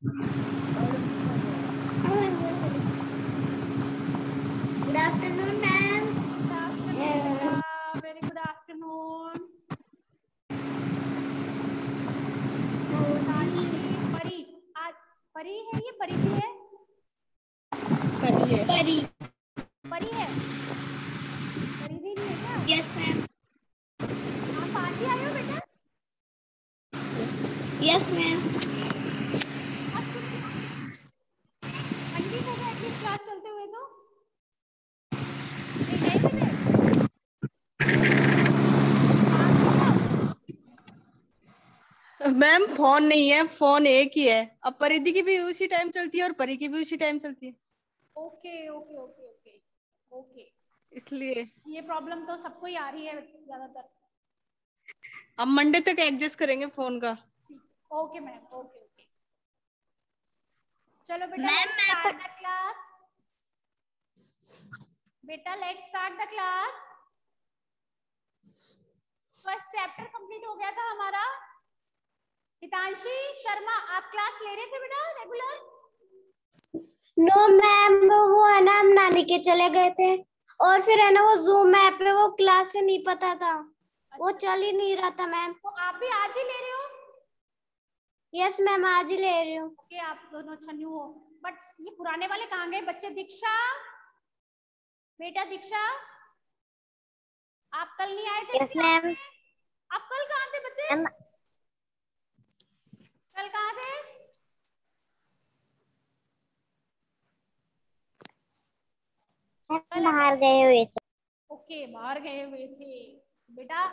Good afternoon ma'am. Very good afternoon. परी आज परी है, ये परी भी है, परी है, परी परी है, परी भी नहीं है क्या? Yes ma'am. आप आज ही आए हो बेटा? Yes ma'am. मंडे को गए एटलीस्ट क्लास चलते हुए तो नहीं गए बेटे? मैम फोन नहीं है, फोन एक ही है। अब परिधि की भी उसी टाइम चलती है और परी की भी उसी टाइम चलती है। Okay okay okay okay okay, इसलिए ये प्रॉब्लम तो सबको ही आ रही है ज्यादातर। अब मंडे तक एडजस्ट करेंगे फोन का। Okay ma'am, okay okay. चलो बेटा, ma'am let's start the class. बेटा let's start the class. First chapter complete हो गया था हमारा। हितांशी शर्मा, आप क्लास ले रहे थे बेटा रेगुलर? नो मैम, वो है ना, हम नानी के चले गए थे और फिर है ना वो जूम ऐप पे वो क्लास से नहीं पता था। वो चल ही नहीं रहा था मैम। तो आप भी आज ही ले रहे हो? यस मैम, आज ही ले रही हूँ। ओके, आप दोनों अच्छा न्यू हो। बट ये पुराने वाले कहाँ गए बच्चे? दीक्षा, बेटा दीक्षा, आप कल नहीं आए थे यस क्लास मैम। में? आप कल कहाँ थे बच्चे? कल कहाँ थे? बाहर गए हुए थे। ओके, बाहर गए हुए थे। बेटा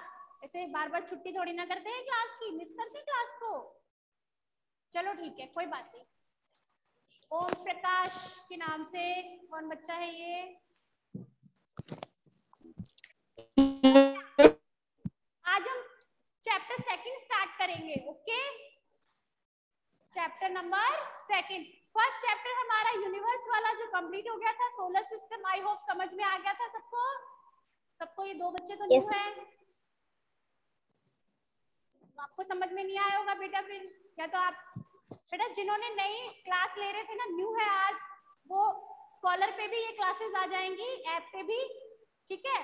ऐसे बार बार छुट्टी थोड़ी ना करते हैं क्लास की, मिस करते हैं क्लास को। चलो ठीक है, कोई बात नहीं। ओम प्रकाश के नाम से कौन बच्चा है ये? आज हम चैप्टर सेकंड स्टार्ट करेंगे। Okay, chapter number second. First chapter हमारा यूनिवर्स वाला जो कंप्लीट हो गया था, सोलर सिस्टम, आई होप समझ में आ गया था सबको। सबको ये दो बच्चे तो न्यू yes. है, तो आपको समझ में नहीं आया होगा बेटा फिर। या तो आप बेटा जिन्होंने नई क्लास ले रहे थे ना, न्यू है आज, वो स्कॉलर पे भी ये क्लासेस आ जाएंगी, ऐप पे भी, ठीक है,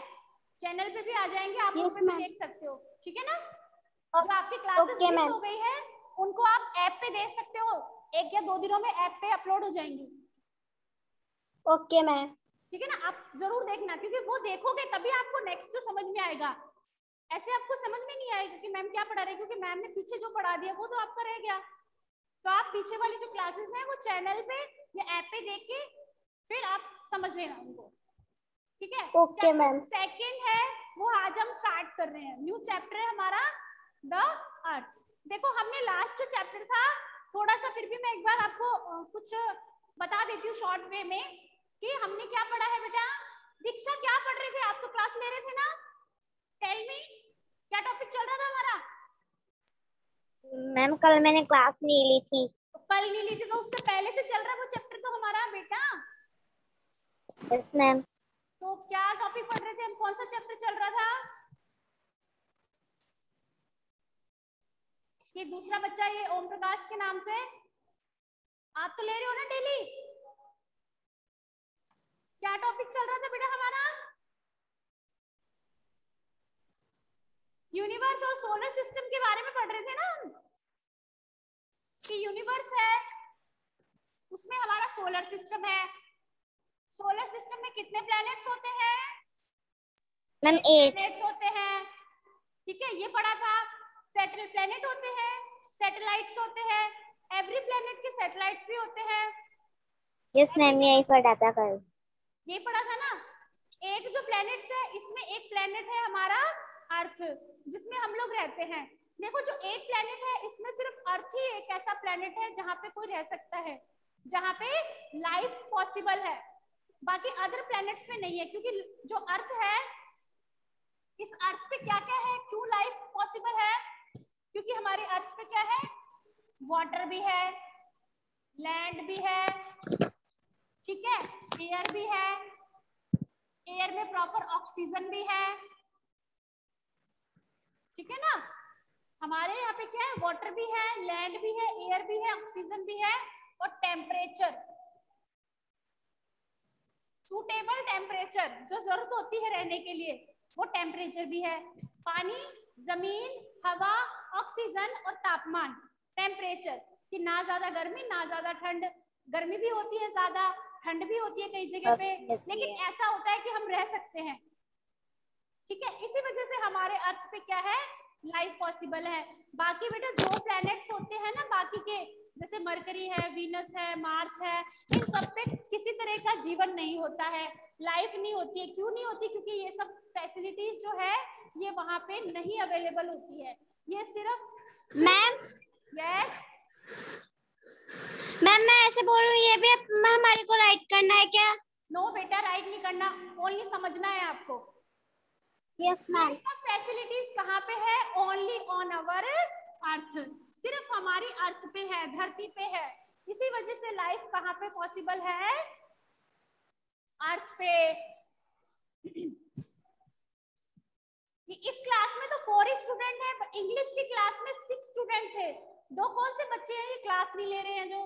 चैनल पे भी आ जाएंगे, आप yes, उन पे भी देख सकते हो, ठीक है ना? जो आपकी क्लासेस ओके मिस मैम। हो गई है उनको आप ऐप पे देख सकते हो, 1 या 2 दिनों में ऐप पे अपलोड हो जाएंगी। Okay ma'am. ठीक है ना? आप जरूर देखना, क्योंकि वो देखोगे तभी आपको नेक्स्ट जो समझ में आएगा। ऐसे आपको समझ में नहीं आएगा कि मैम क्या पढ़ा रही है, क्योंकि मैम ने पीछे जो पढ़ा दिया वो तो आपका रह गया। तो आप पीछे वाली जो क्लासेस हैं वो चैनल पे या ऐप पे देख के फिर आप समझ लेना उनको, ठीक है? Okay ma'am. सेकंड है वो आज हम स्टार्ट कर रहे हैं। न्यू चैप्टर है हमारा द अर्थ। देखो हमने लास्ट जो चैप्टर था, थोड़ा सा फिर भी मैं एक बार आपको कुछ बता देती हूँ शॉर्ट वे में कि हमने क्या पढ़ा है बेटा। दीक्षा क्या पढ़ रहे थे आप? तो क्लास ले रहे थे ना? टेल मी, क्या टॉपिक चल रहा था हमारा? मैम कल मैंने क्लास नहीं ली थी। तो कल नहीं ली थी तो उससे पहले से चल रहा वो चैप्टर तो हमारा बेटा। Yes ma'am. तो क्या टॉपिक पढ़ रहे थे हम? कौन सा चैप्टर चल रहा था? ये दूसरा बच्चा, ये ओम प्रकाश के नाम से, आप तो ले रहे हो ना डेली? क्या टॉपिक चल रहा था बेटा हमारा? यूनिवर्स और सोलर सिस्टम के बारे में पढ़ रहे थे ना हम, कि यूनिवर्स है, उसमें हमारा सोलर सिस्टम है। सोलर सिस्टम में कितने प्लैनेट्स होते हैं? मैम 8। प्लैनेट्स होते हैं, ठीक है, ये पढ़ा था। सैटेलाइट प्लैनेट होते हैं, सैटेलाइट्स होते हैं, एवरी प्लैनेट के सैटेलाइट्स भी होते हैं। यस मैम, यही पढ़ा था कल। ये पढ़ा था ना? 8 जो प्लैनेट्स है, इसमें एक प्लैनेट है हमारा अर्थ, जिसमें हम लोग रहते हैं। देखो जो 8 प्लैनेट है, इसमें सिर्फ अर्थ ही एक ऐसा प्लैनेट है जहां पे कोई रह सकता है, जहां पे लाइफ पॉसिबल है। बाकी अदर प्लैनेट्स में नहीं है, क्योंकि जो अर्थ है, इस अर्थ पे क्या क्या है, क्यों लाइफ पॉसिबल है? क्योंकि हमारे अर्थ पे क्या है, वाटर भी है, लैंड भी है, ठीक है, एयर भी है, एयर में प्रॉपर ऑक्सीजन भी है, ठीक है ना? हमारे यहाँ पे क्या है, वाटर भी है, लैंड भी है, एयर भी है, ऑक्सीजन भी है और टेम्परेचर, सूटेबल टेम्परेचर जो जरूरत होती है रहने के लिए वो टेम्परेचर भी है। पानी, जमीन, हवा, ऑक्सीजन और तापमान, टेम्परेचर कि ना ज्यादा गर्मी ना ज्यादा ठंड, गर्मी भी होती है ज्यादा, ठंड भी होती है कई जगह पे, लेकिन ऐसा होता है कि हम रह सकते हैं। ठीक है, इसी वजह से हमारे अर्थ पे क्या है, लाइफ पॉसिबल है। बाकी बेटा जो प्लैनेट्स होते हैं ना बाकी के, जैसे मरकरी है, वीनस है, मार्स है, इन सब पे किसी तरह का जीवन नहीं होता है, लाइफ नहीं होती है। क्यों नहीं होती? क्योंकि ये सब फैसिलिटीज जो है ये वहां पे नहीं अवेलेबल होती है। ये सिर्फ मैम, यस मैम मैं ऐसे बोल रही हूँ, ये भी हमारे को राइट करना है क्या? नो बेटा, राइट नहीं करना, ओनली समझना है आपको। Yes ma'am. फैसिलिटीज कहाँ पे है? ओनली ऑन अवर अर्थ, सिर्फ हमारी अर्थ पे है, धरती पे है। इसी वजह से लाइफ कहाँ पे पॉसिबल है? अर्थ पे। इस क्लास में तो 4 ही स्टूडेंट है, इंग्लिश की क्लास में 6 स्टूडेंट थे। दो कौन से बच्चे हैं ये क्लास नहीं ले रहे हैं? जो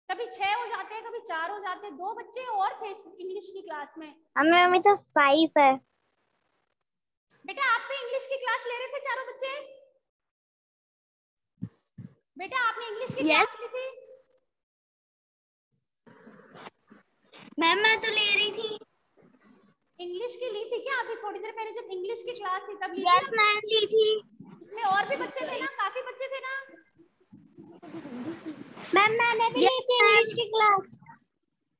कभी 6 हो जाते हैं, कभी 4 हो जाते हैं। 2 बच्चे और थे इंग्लिश की क्लास में। हमें तो 5 है। बेटा आप भी इंग्लिश की क्लास ले रहे थे चारों बच्चे? बेटा आपने इंग्लिश की क्लास ली थी? मैम मैं तो ले रही थी। इंग्लिश की ली थी क्या? अभी थोड़ी देर पहले जब इंग्लिश की क्लास थी तब ली थी? यस मैम ली थी। उसमें और भी बच्चे थे ना, काफी बच्चे थे ना? मैम मैंने भी ली थी इंग्लिश की क्लास।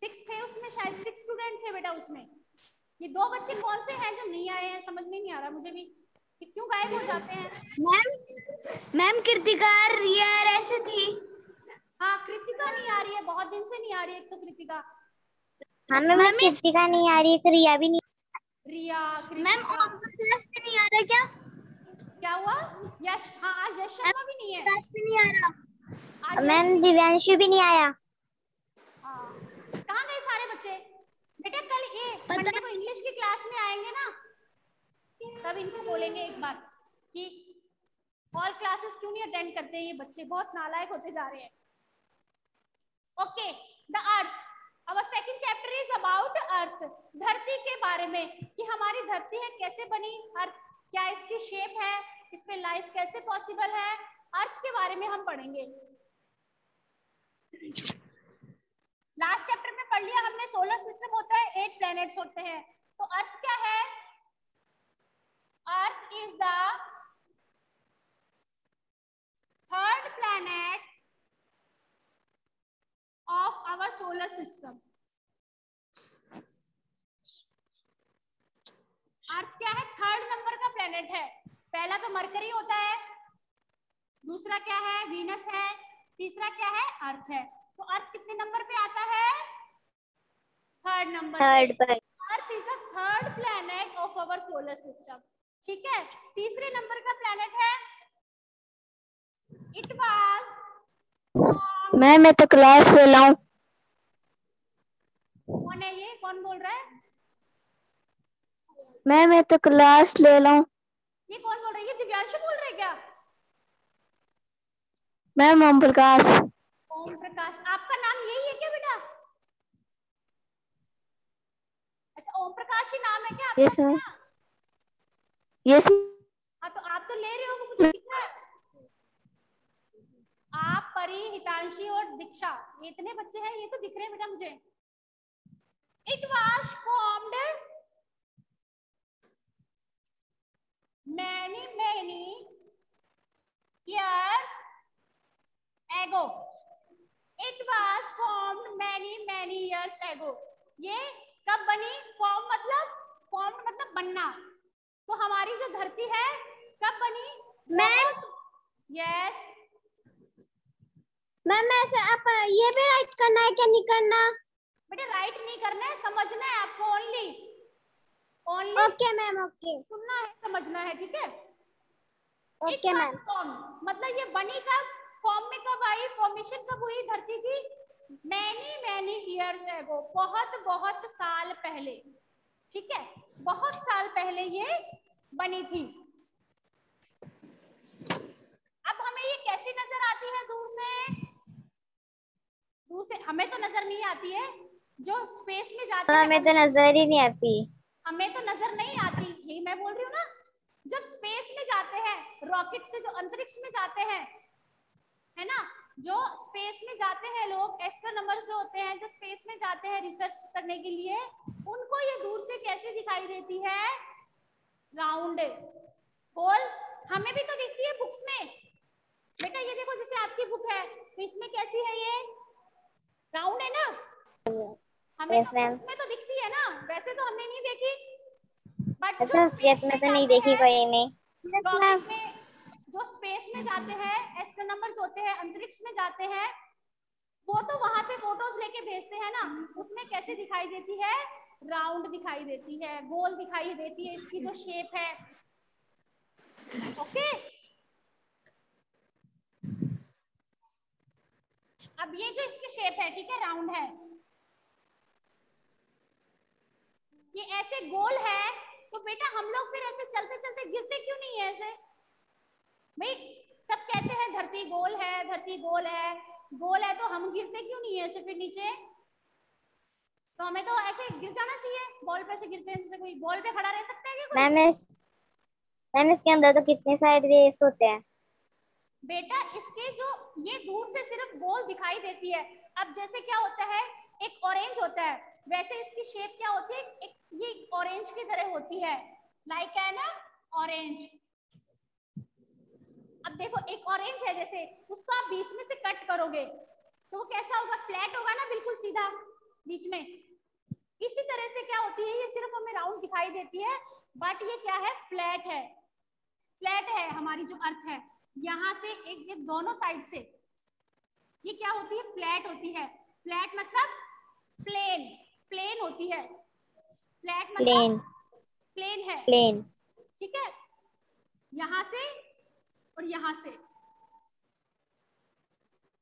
6 थे उसमें, शायद 6 स्टूडेंट थे बेटा उसमें। ये 2 बच्चे कौन से हैं जो नहीं आए हैं? समझ में नहीं आ रहा मुझे भी कि क्यों गायब हो जाते हैं। मैम कृतिका रियर ऐसे थी। हाँ कृतिका नहीं आ रही है, बहुत दिन से नहीं आ रही है। एक तो कृतिका, हाँ मैम कृतिका नहीं आ रही है, रिया भी नहीं। रिया, मैम कृतिका। ओम प्रकाश भी नहीं आ रहा क्या? क्या हुआ? यश, हाँ आज यश शर्मा भी नहीं है। प्रकाश भी नहीं आ रहा। आज मैम दिव्यांशु भी नहीं आया। हाँ, कहाँ गए सारे बच्चे? बेटा कल ये मंडे को इंग्लिश की क्लास में आएंगे ना, तब इनको बोलेंगे एक बार कि ऑल क्लासेस क्यों नहीं अटेंड करते ये बच्चे, बहुत नालायक होते जा रहे हैं। Okay, the earth, our second chapter is about earth, धरती के बारे में कि हमारी धरती है कैसे बनी, अर्थ क्या इसकी शेप है, इस पे लाइफ कैसे पॉसिबल है, अर्थ के बारे में हम पढ़ेंगे। लास्ट चैप्टर में पढ़ लिया हमने, सोलर सिस्टम होता है, 8 प्लैनेट्स होते हैं। तो अर्थ क्या है? Earth is the third planet of our solar system. Earth क्या है? थर्ड नंबर का प्लैनेट है। पहला तो मरकरी होता है, दूसरा क्या है? वीनस है, तीसरा क्या है? अर्थ है। तो अर्थ कितने नंबर पे आता है? थर्ड नंबर पे। Earth is the third planet of our solar system. ठीक है, तीसरे नंबर का प्लैनेट है, इट वाज। मैं तो क्लास ले लाऊं। कौन है ये? कौन बोल रहा है? मैं तो क्लास ले लाऊं। ये कौन बोल रहा है? ये दिव्यांशु बोल रहे क्या? मैम ओम प्रकाश। ओम प्रकाश, आपका नाम यही है क्या बेटा? अच्छा ओम प्रकाश ही नाम है क्या आपका? Yes ma'am. यस। हाँ तो आप तो ले रहे हो, मुझे दिख रहा है। आप, परी, हितांशी और दीक्षा, ये इतने बच्चे हैं, ये तो दिख रहे हैं बेटा मुझे। It was formed many years ago. It was formed many years ago. ये कब बनी? फॉर्म मतलब बनना। तो हमारी जो धरती है कब बनी? मैम यस मैम ऐसे आप ये भी राइट करना है क्या? नहीं करना? बेटा राइट नहीं करना है, समझना है आपको। ओनली ओके मैम, ओके सुनना है, समझना है, ठीक है? Okay ma'am. मतलब ये बनी कब? फॉर्म में कब आई? फॉर्मेशन कब हुई धरती की? मैनी इयर्स एगो, बहुत साल पहले। ठीक है, बहुत साल पहले ये बनी थी। कैसी नजर आती है दूर से? दूर से हमें तो नजर नहीं आती है, जो स्पेस में जाते हैं हमें तो नजर ही नहीं आती। हमें तो नजर नहीं आती, यही मैं बोल रही हूँ ना। जब स्पेस में जाते हैं, रॉकेट से जो अंतरिक्ष में जाते हैं, है ना, जो स्पेस में जाते हैं लोग, एस्ट्रोनॉमर्स जो होते हैं जो स्पेस में जाते हैं रिसर्च करने के लिए, उनको ये दूर से कैसे दिखाई देती है? राउंड, गोल। हमें भी तो दिखती है बुक्स में बेटा, ये देखो जैसे आपकी बुक है तो इसमें कैसी है? ये राउंड है ना। हमें तो बुक्स में तो दिखती है ना, वैसे तो हमने नहीं देखी, बट जो स्पेस में तो नहीं जाते देखी हैं कोई ने। रॉकेट में, जो स्पेस में जाते हैं, एस्ट्रोनॉमर्स होते हैं, अंतरिक्ष में जाते हैं, वो तो वहां से फोटोज लेके भेजते हैं ना, उसमें कैसे दिखाई देती है? राउंड दिखाई देती है, गोल दिखाई देती है, इसकी जो शेप है। ओके, अब ये जो इसकी शेप है, ठीक है, राउंड है, ये ऐसे गोल है, तो बेटा हम लोग फिर ऐसे चलते चलते गिरते क्यों नहीं है ऐसे? भाई सब कहते हैं धरती गोल है, धरती गोल है, गोल है, तो हम गिरते क्यों नहीं है ऐसे फिर नीचे? तो हमें तो ऐसे गिर जाना चाहिए, बॉल पे से गिरते हैं, जैसे कोई बॉल पे खड़ा रह सकता है क्या कोई? मैम इसके अंदर तो कितने सारे रेस होते हैं। बेटा इसके जो, ये दूर से सिर्फ गोल दिखाई देती है। अब जैसे क्या होता है, एक ऑरेंज होता है, वैसे इसकी शेप क्या होती है? एक ये ऑरेंज की तरह होती है, लाइक है ना ऑरेंज। अब देखो एक ऑरेंज है, जैसे उसको आप बीच में से कट करोगे तो वो कैसा होगा? फ्लैट होगा ना, बिल्कुल सीधा बीच में। इसी तरह से क्या होती है, ये सिर्फ हमें राउंड दिखाई देती है, बट ये क्या है? फ्लैट है। फ्लैट है हमारी जो अर्थ है, यहाँ से एक ये दोनों साइड से ये क्या होती है? फ्लैट होती है। फ्लैट मतलब प्लेन, प्लेन होती है। फ्लैट मतलब प्लेन है, प्लेन। ठीक है, यहाँ से और यहाँ से।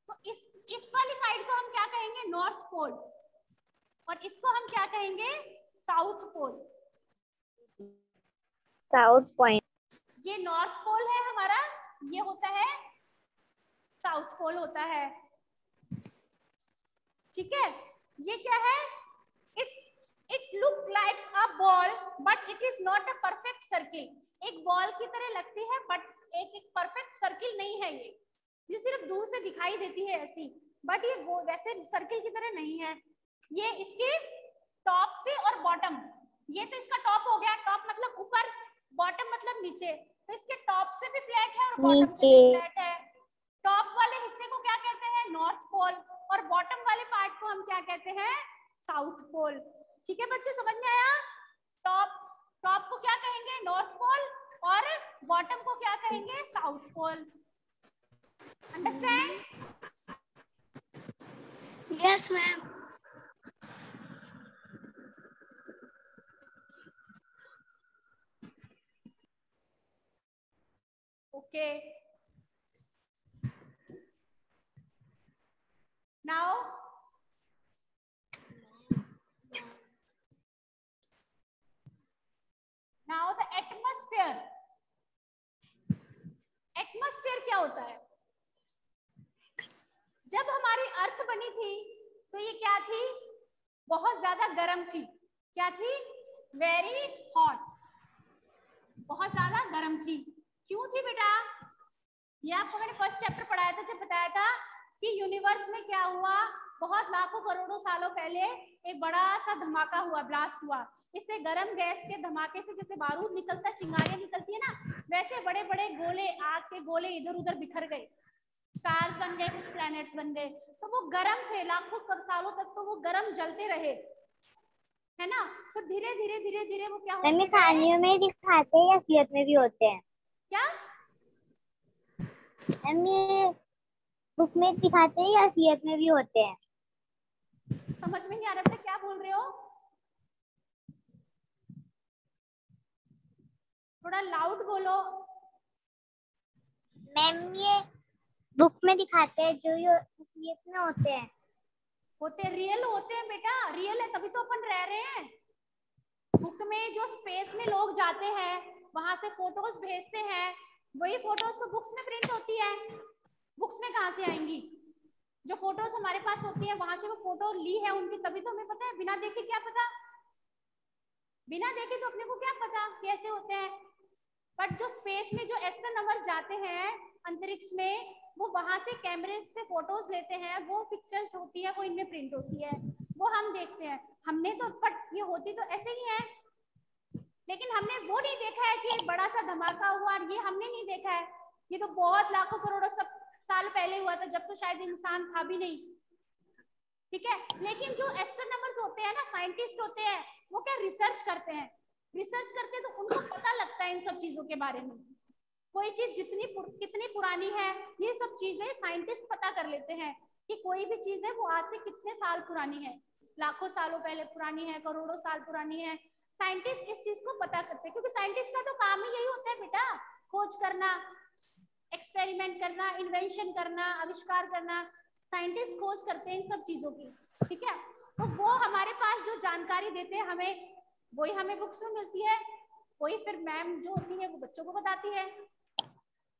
तो इस वाली साइड को हम क्या कहेंगे? नॉर्थ पोल, और इसको हम क्या कहेंगे? South pole. South point. ये नॉर्थ पोल है हमारा, ये होता है साउथ पोल होता है, ठीक है। ये क्या है? It look likes a ball but it is not a perfect circle. एक बॉल की तरह लगती है बट एक परफेक्ट सर्किल नहीं है ये सिर्फ दूर से दिखाई देती है ऐसी, बट ये वैसे सर्किल की तरह नहीं है। ये इसके टॉप से और बॉटम, ये तो इसका टॉप हो गया, टॉप मतलब ऊपर, बॉटम मतलब नीचे, तो इसके टॉप से भी फ्लैट है और बॉटम से भी फ्लैट है। टॉप वाले हिस्से को क्या कहते हैं? नॉर्थ पोल, और बॉटम वाले पार्ट को हम क्या कहते हैं? South pole. ठीक है बच्चे, समझ में आया? टॉप टॉप को क्या कहेंगे? नॉर्थ पोल, और बॉटम को क्या कहेंगे? South pole. Understand? Yes ma'am. Okay, now the atmosphere. Atmosphere क्या होता है? जब हमारी अर्थ बनी थी तो ये क्या थी? बहुत ज्यादा गर्म थी। क्या थी? वेरी हॉट, बहुत ज्यादा गर्म थी। क्यों थी बेटा? ये आपको मैंने फर्स्ट चैप्टर पढ़ाया था, जब बताया था कि यूनिवर्स में क्या हुआ, बहुत लाखों करोड़ों सालों पहले एक बड़ा सा धमाका हुआ, ब्लास्ट हुआ। इससे गर्म गैस के धमाके से जैसे बारूद निकलता, चिंगारियां निकलती है ना, वैसे बड़े बड़े गोले, आग के गोले इधर उधर बिखर गए, स्टार्स बन गए, कुछ प्लैनेट्स बन गए। तो वो गर्म थे, लाखों सालों तक तो वो गर्म जलते रहे, है ना। तो धीरे धीरे धीरे धीरे वो क्या होते गए? कहानियों में दिखाते हैं या असलियत में भी होते हैं? क्या ये बुक में दिखाते हैं या असलियत में भी होते हैं? समझ में नहीं आ रहा बेटा, क्या बोल रहे हो? थोड़ा लाउड बोलो। मैम ये बुक में दिखाते हैं जो ये असलियत में होते हैं? होते रियल होते हैं बेटा, रियल है तभी तो अपन रह रहे हैं। बुक में जो स्पेस में लोग जाते हैं, वहां से फोटोज भेजते हैं, वही फोटोज तो बुक्स में प्रिंट होती है। बुक्स में कहाँ से आएंगी? जो फोटोज हमारे पास होती है वहां से वो फोटो ली है उनकी, तभी तो हमें पता है, बिना देखे क्या पता, बिना देखे तो अपने को क्या पता कैसे होते हैं। बट जो स्पेस में जो एस्ट्रोनॉमर जाते हैं अंतरिक्ष में, वो वहां से कैमरे से फोटोज लेते हैं, वो पिक्चर्स होती है, वो इनमें प्रिंट होती है, वो हम देखते हैं। हमने तो, बट ये होती तो ऐसे ही है, लेकिन हमने वो नहीं देखा है कि एक बड़ा सा धमाका हुआ, ये हमने नहीं देखा है। ये तो बहुत लाखों करोड़ों सब साल पहले हुआ था, जब तो शायद इंसान था भी नहीं, ठीक है। लेकिन जो एस्ट्रोनॉमर्स होते हैं ना, साइंटिस्ट होते हैं, वो क्या रिसर्च करते हैं, रिसर्च करते हैं तो उनको पता लगता है इन सब चीजों के बारे में। कोई चीज कितनी पुरानी है, ये सब चीजें साइंटिस्ट पता कर लेते हैं कि कोई भी चीज है वो आज से कितने साल पुरानी है, लाखों सालों पहले पुरानी है, करोड़ों साल पुरानी है। साइंटिस्ट इस चीज को पता करते हैं, क्योंकि साइंटिस्ट का तो काम ही यही होता है बेटा, खोज करना, एक्सपेरिमेंट करना, इन्वेंशन करना, आविष्कार करना। साइंटिस्ट खोज करते हैं इन सब चीजों की, ठीक है। तो वो हमारे पास जो जानकारी देते हैं हमें, वही हमें बुक्स में मिलती है, वही फिर मैम जो होती है वो बच्चों को बताती है।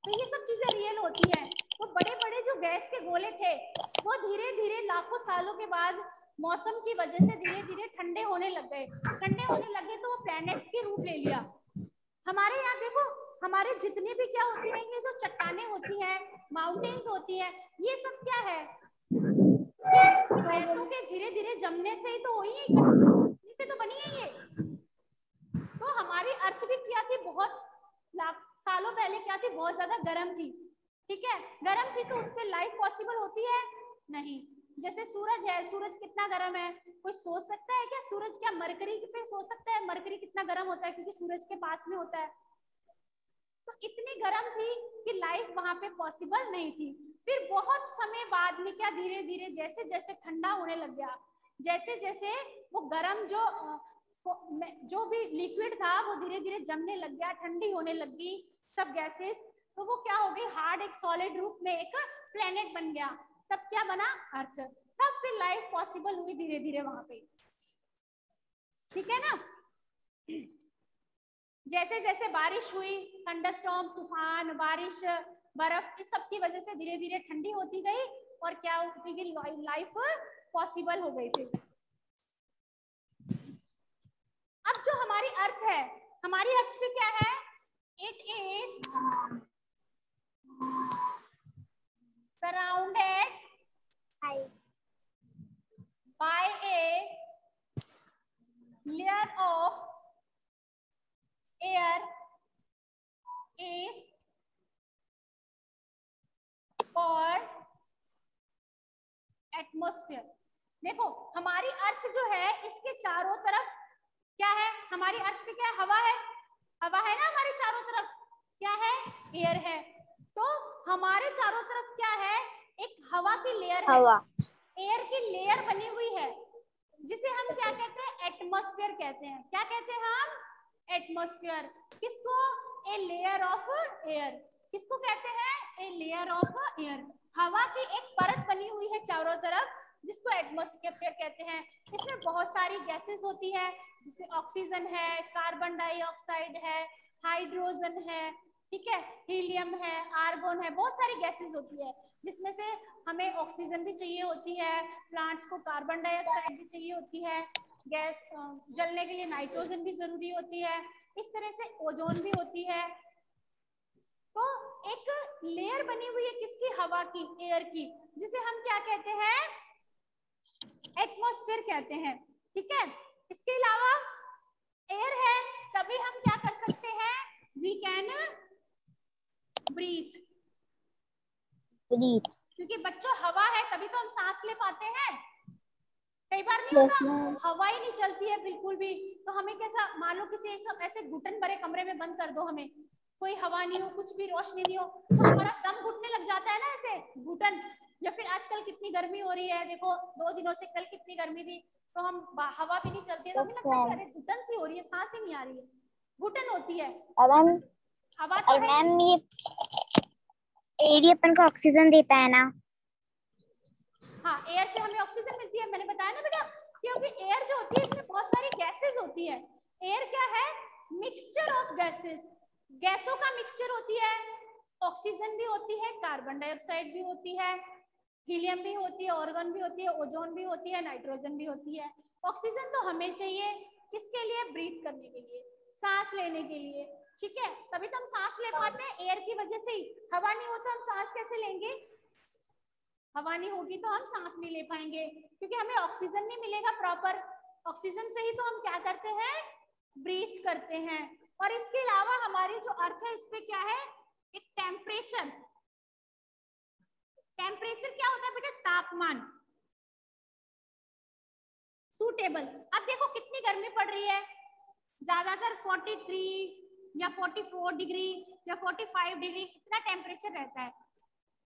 तो ये सब चीजें रियल होती है। तो बड़े बड़े जो गैस के गोले थे वो धीरे धीरे लाखों सालों के बाद मौसम की वजह से धीरे धीरे ठंडे होने लग गए, ठंडे होने लगे तो वो प्लैनेट के रूप ले लिया। हमारे यहाँ देखो, हमारे जितने भी क्या होती है, ये जो चट्टाने होती है, माउंटेन्स होती है, ये सब क्या है, गैसों के धीरे धीरे जमने से ही तो हुई है, इकट्ठी से तो बनी है ये। तो हमारी अर्थ भी क्या थी, बहुत लाख सालों पहले क्या थी, बहुत ज्यादा गर्म थी, ठीक है। गर्म थी तो उससे लाइफ पॉसिबल होती है नहीं। जैसे सूरज है, सूरज कितना गर्म है, कोई सोच सकता है क्या? सूरज क्या मरकरी पे सोच सकता है? मरकरी कितना गर्म होता है, क्योंकि सूरज के पास में होता है। तो इतनी गर्म थी कि लाइफ वहां पे पॉसिबल नहीं थी। फिर बहुत समय बाद में क्या, धीरे धीरे जैसे जैसे ठंडा होने लग गया, जैसे जैसे वो गर्म जो भी लिक्विड था वो धीरे धीरे जमने लग गया, ठंडी होने लगी सब गैसेस, तो वो क्या हो गई, हार्ड एक सॉलिड रूप में एक प्लेनेट बन गया। तब क्या बना, अर्थ। तब फिर लाइफ पॉसिबल हुई धीरे धीरे वहां पे, ठीक है ना। जैसे जैसे बारिश हुई, थंडरस्टॉर्म, तूफान, बारिश, बर्फ, इस सब की वजह से धीरे धीरे ठंडी होती गई और क्या होती गई, लाइफ पॉसिबल हो गई। फिर अब जो हमारी अर्थ है, हमारी अर्थ पे क्या है, it is surrounded by a layer of air is called atmosphere। देखो हमारी अर्थ जो है, इसके चारों तरफ क्या है, हमारी अर्थ पे क्या है, हवा है, हवा है ना हमारे चारों तरफ, क्या है, एयर है। तो हमारे चारों तरफ क्या है, एक हवा की लेयर है, एयर की लेयर बनी हुई है, जिसे हम क्या कहते हैं, एटमॉस्फेयर कहते हैं। क्या कहते हैं हम, एटमॉस्फेयर। किसको, ए लेयर ऑफ एयर। किसको कहते हैं, ए लेयर ऑफ एयर। हवा की एक परत बनी हुई है चारों तरफ, जिसको एटमॉस्फेयर कहते हैं। इसमें बहुत सारी गैसेस होती है, जैसे ऑक्सीजन है, कार्बन डाइऑक्साइड है, हाइड्रोजन है, ठीक है, हीलियम है, आर्गोन है, बहुत सारी गैसेस होती है, जिसमें से हमें ऑक्सीजन भी चाहिए होती है, प्लांट्स को कार्बन डाइऑक्साइड भी चाहिए होती है, गैस जलने के लिए नाइट्रोजन भी जरूरी होती है, इस तरह से ओजोन भी होती है। तो एक लेयर बनी हुई है किसकी, हवा की, एयर की, जिसे हम क्या कहते हैं, एटमॉस्फेयर कहते हैं, ठीक है। इसके अलावा एयर है, तभी हम क्या कर सकते हैं, वी कैन ब्रीथ। क्योंकि बच्चों हवा है तभी तो हम सांस ले पाते हैं। कई बार नहीं होता, हवा ही नहीं चलती है बिल्कुल भी, तो हमें कैसा, मान लो किसी एक ऐसे घुटन भरे कमरे में बंद कर दो, हमें कोई हवा नहीं हो, कुछ भी रोशनी नहीं हो, तो हमारा दम घुटने लग जाता है ना, ऐसे घुटन। या फिर आजकल कितनी गर्मी हो रही है, देखो 2 दिनों से, कल कितनी गर्मी थी, तो हम हवा भी नहीं चलती है, तो हमें लगता है अरे घुटन सी हो रही है, सांस ही नहीं आ रही है, घुटन होती है। हवा तो है। मैम ये एयर अपन को ऑक्सीजन देता है ना। हाँ, एयर से हमें ऑक्सीजन मिलती है, मैंने बताया ना बेटा, क्योंकि एयर जो होती है इसमें बहुत सारी गैसेस होती है। एयर क्या है, मिक्सचर ऑफ गैसेस, गैसों का मिक्सचर होती है, ऑक्सीजन भी होती है, कार्बन डाइऑक्साइड भी होती है, हीलियम भी होती है, ऑर्गन भी होती है, ओजोन भी होती है, नाइट्रोजन भी होती है। ऑक्सीजन तो हमें चाहिए किसके लिए? ब्रीथ करने के लिए, सांस लेने के लिए, ठीक है, तभी तो हम सांस ले पाते हैं, एयर की वजह से ही। हवा नहीं हो तो हम सांस कैसे लेंगे? हवा नहीं होगी तो हम सांस नहीं ले पाएंगे, क्योंकि हमें ऑक्सीजन नहीं मिलेगा प्रॉपर। ऑक्सीजन से ही तो हम क्या करते हैं? ब्रीथ करते हैं। और इसके अलावा हमारी जो अर्थ है, इस पे क्या है? एक टेम्परेचर। टेम्परेचर क्या होता है बेटा? तापमान, सूटेबल। अब देखो कितनी गर्मी पड़ रही है, ज्यादातर 43 या 44 डिग्री या 45 डिग्री इतना टेम्परेचर रहता है।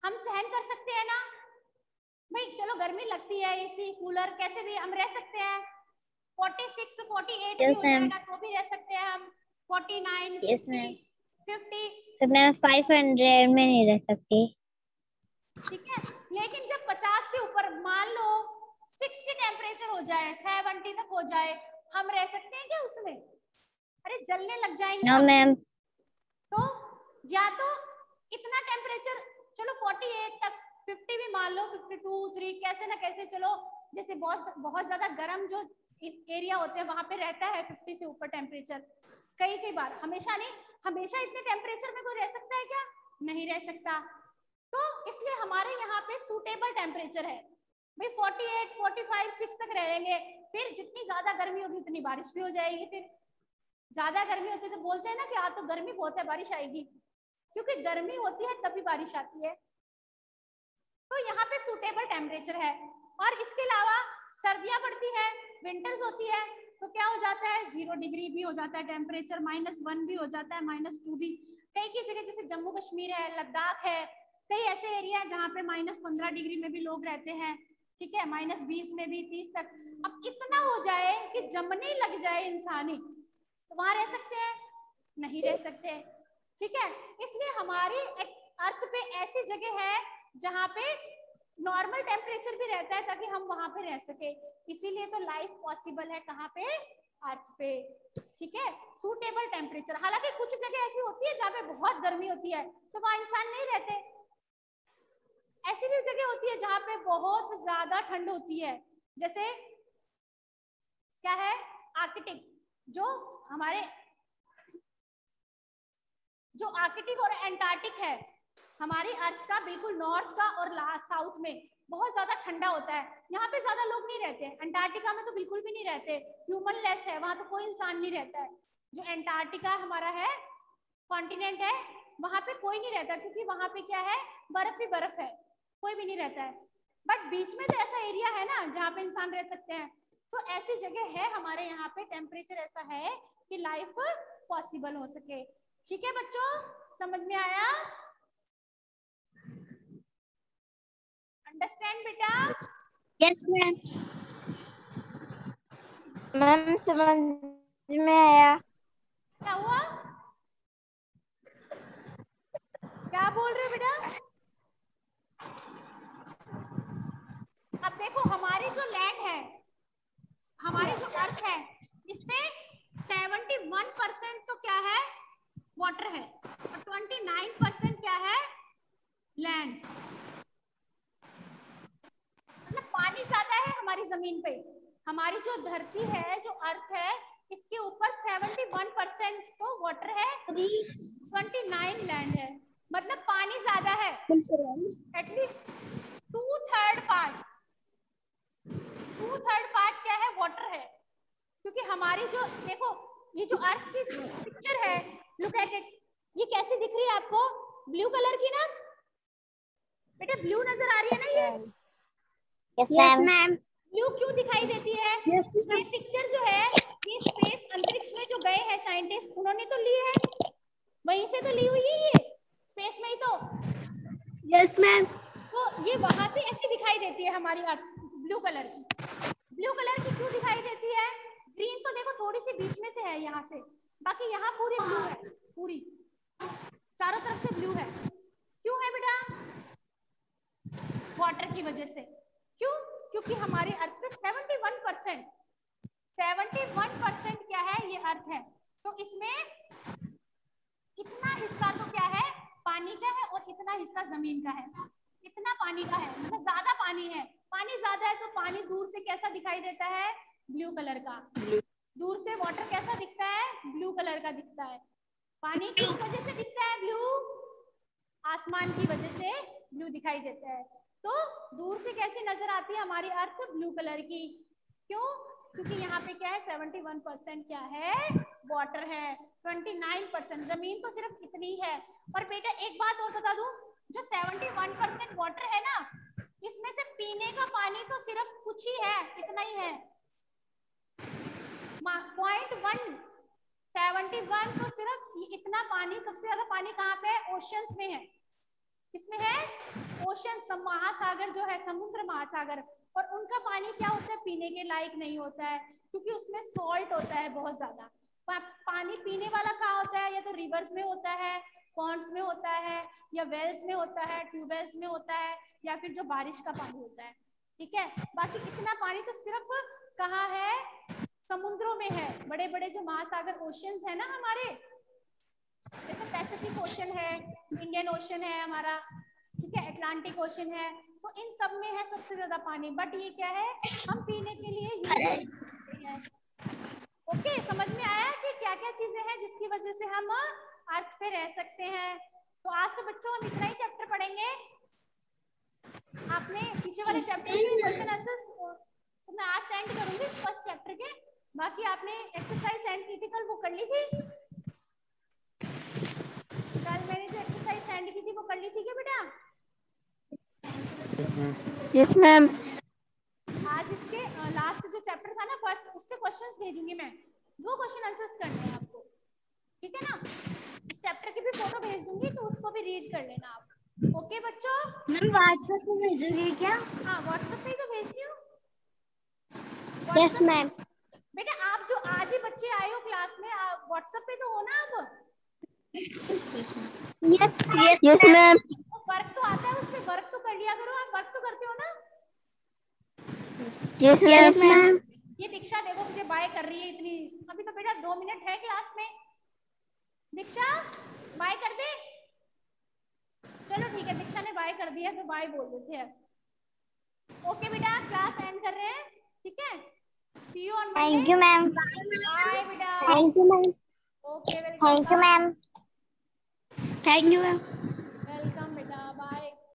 हम सहन कर सकते हैं ना भाई? चलो गर्मी लगती है, एसी कूलर कैसे भी हम रह सकते हैं। 46 48 भी हो जाएगा तो भी रह सकते हैं हम। 49 50 50 तो मैं 500 में नहीं रह सकती, ठीक है। लेकिन जब 50 से ऊपर, मान लो 60 टेम्परेचर हो जाए, 70 तक हो जाए, हम रह सकते हैं क्या उसमें? अरे जलने लग जाएंगे। No ma'am. तो या तो इतना टेम्परेचर, चलो 48 तक, 50 भी मान लो, 52 3 कैसे ना कैसे, चलो जैसे बहुत बहुत ज्यादा गर्म जो एरिया होते हैं वहां पे रहता है 50 से ऊपर टेम्परेचर। कई बार, हमेशा नहीं, हमेशा इतने टेम्परेचर में कोई रह सकता है क्या? नहीं रह सकता। तो इसलिए हमारे यहाँ पे सूटेबल टेम्परेचर है भाई, 48 45 6 तक रहेंगे। फिर जितनी ज्यादा गर्मी होगी उतनी बारिश भी हो जाएगी। फिर ज्यादा गर्मी होती है तो बोलते हैं ना कि आज तो गर्मी बहुत है, बारिश आएगी, क्योंकि गर्मी होती है तभी बारिश आती है। तो यहाँ पे सूटेबल टेम्परेचर है। और इसके अलावा सर्दियां पड़ती है, विंटर्स होती है, तो क्या हो जाता है? 0 डिग्री भी हो जाता है टेम्परेचर, -1 भी हो जाता है, -2 भी। कई की जगह जैसे जम्मू कश्मीर है, लद्दाख है, कई ऐसे एरिया है जहाँ पे -15 डिग्री में भी लोग रहते हैं, ठीक है, -20 में भी, 30 तक। अब इतना हो जाए कि जमने लग जाए इंसानी, तो वहां रह सकते हैं? नहीं रह सकते, ठीक है। इसलिए हमारी अर्थ पे ऐसी जगह है जहाँ पे नॉर्मल टेम्परेचर भी रहता है ताकि हम वहां पे रह सके। इसीलिए तो लाइफ पॉसिबल है कहाँ पे? अर्थ पे, ठीक है। Suitable temperature. हालांकि कुछ जगह ऐसी होती है जहाँ पे बहुत गर्मी होती है तो वहां इंसान नहीं रहते। ऐसी भी जगह होती है जहाँ पे बहुत ज्यादा ठंड होती है, जैसे क्या है? आर्कटिक, जो हमारे जो आर्कटिक और एंटार्क्टिक है हमारी अर्थ का बिल्कुल नॉर्थ का और साउथ में बहुत ज्यादा ठंडा होता है। यहाँ पे ज्यादा लोग नहीं रहते। अंटार्कटिका में तो बिल्कुल भी नहीं रहते, ह्यूमन लेस है, वहां तो कोई इंसान नहीं रहता है। जो एंटार्कटिका हमारा है, कॉन्टिनेंट है, वहां पे कोई नहीं रहता, क्योंकि वहां पे क्या है? बर्फ ही बर्फ है, कोई भी नहीं रहता है। बट बीच में तो ऐसा एरिया है ना जहाँ पे इंसान रह सकते हैं। तो ऐसी जगह है हमारे यहाँ पे, टेम्परेचर ऐसा है कि लाइफ पॉसिबल हो सके। ठीक है बच्चों, समझ में आया? अंडरस्टैंड बेटा? Yes ma'am. मैम समझ में आया। क्या हुआ? क्या बोल रहे हो बेटा? अब देखो हमारी जो लैंड है, हमारी जो अर्थ है, इसमें 71% तो क्या है? वाटर है, और 29% क्या है? लैंड। मतलब पानी ज्यादा है हमारी जमीन पे। हमारी जो धरती है, जो अर्थ है, इसके ऊपर 71% तो वाटर है, 29 लैंड है। मतलब पानी ज्यादा है, एटलीस्ट 2/3 पार्ट। 2/3 पार्ट क्या है? वाटर है। क्योंकि हमारी जो, देखो ये जो अर्थ की पिक्चर है, लुक एट इट, ये कैसी दिख रही है आपको? ब्लू कलर की ना बेटा? ब्लू नजर आ रही है ना ये? Yes ma'am. ब्लू क्यों दिखाई देती है? ये पिक्चर जो है, ये स्पेस, अंतरिक्ष में जो गए हैं साइंटिस्ट, उन्होंने तो ली है, वहीं से तो ली हुई है ये, स्पेस में ही तो। Yes ma'am. तो ये वहां से ऐसी दिखाई देती है हमारी अर्थ, ब्लू कलर की। ब्लू कलर की क्यों दिखाई देती है? ग्रीन तो देखो थोड़ी सी बीच में से है यहाँ से, बाकी यहाँ पूरी ब्लू है, पूरी चारों तरफ से ब्लू है। क्यों है बेटा? वाटर की वजह से। क्यों? क्योंकि हमारी अर्थ पे 71% क्या है? ये अर्थ है। तो इसमें कितना हिस्सा तो क्या है? पानी का कितना हिस्सा जमीन का है, कितना पानी का है, मतलब ज्यादा पानी है, पानी ज्यादा है तो पानी दूर से कैसा दिखाई देता है, ब्लू कलर का। दूर से वाटर कैसा दिखता है, ब्लू कलर का दिखता है। पानी किस वजह से दिखता है ब्लू, आसमान की वजह से ब्लू दिखाई देता है। तो दूर से कैसी नजर आती है हमारी अर्थ, ब्लू कलर की। क्यों, क्योंकि यहाँ पे क्या है 71% क्या है, वाटर है, 29% जमीन तो सिर्फ इतनी है। और बेटा एक बात और बता दूं, जो 71% वाटर है ना, इसमें से पीने का पानी तो सिर्फ कुछ ही है, इतना ही है, 0.171 तो सिर्फ इतना पानी। सबसे ज्यादा पानी कहाँ पे है, ओशंस में है। किसमें है, ओशन, महासागर जो है, समुद्र महासागर। और उनका पानी क्या होता है, पीने के लायक नहीं होता है, क्योंकि उसमें सॉल्ट होता है बहुत ज्यादा। पानी पीने वाला कहाँ होता है, या तो रिवर्स में होता है, पॉन्ड्स में होता है, या वेल्स में होता है, ट्यूबवेल्स में होता है, या फिर जो बारिश का पानी होता है। ठीक है, बाकी इतना पानी तो सिर्फ कहाँ है, समुद्रों में है। बड़े बड़े जो महासागर, ओशंस है ना हमारे, जैसे पैसिफिक ओशन है, इंडियन ओशन है हमारा, ठीक है, अटलांटिक ओशन है, तो इन सब में है सबसे ज्यादा पानी। बट ये क्या है, हम पीने के लिए यूज करते हैं। ओके, समझ में आया कि क्या क्या चीजें हैं जिसकी वजह से हम अर्थ पे रह सकते हैं। तो आज तो बच्चों हम इतना ही चैप्टर पढ़ेंगे। आपने पीछे वाले चैप्टर के क्वेश्चन आंसर्स तो मैं आज सेंड करूंगी फर्स्ट चैप्टर के। बाकी आपने एक्सरसाइज सेंड की थी कल, वो कर ली थी? कल मैंने जो एक्सरसाइज सेंड की थी वो कर ली थी क्या बेटा? Yes ma'am. आज इसके लास्ट जो चैप्टर था ना फर्स्ट, उसके क्वेश्चंस भेजूंगी मैं, 2 क्वेश्चन आंसर्स करने हैं आपको, ठीक है ना? इस चैप्टर की भी फोटो भेज दूंगी तो उसको भी रीड कर लेना आप। ओके बच्चों? मैम व्हाट्सएप पे भेजोगे क्या? हाँ व्हाट्सएप पे ही तो भेजती हूँ। Yes ma'am. बेटा आप जो आज ही बच्चे आए हो क्लास में, आप व्हाट्सएप पे तो हो ना अब? Yes yes ma'am. वर्क तो आता है उसमें, वर्क तो कर लिया करो। आप वर्क तो करते हो ना? Yes ma'am. ये दीक्षा देखो मुझे बाय कर रही है इतनी, अभी तो बेटा 2 मिनट है क्लास में। दीक्षा बाय कर दे। चलो ठीक है, दीक्षा ने बाय कर दिया तो बाय बोल देते हैं। ओके बेटा क्लास एंड कर रहे हैं, ठीक है? See you on Monday. Thank you ma'am. Bye बेटा। Thank you ma'am. Okay welcome. Thank you ma'am. Thank you ma'am.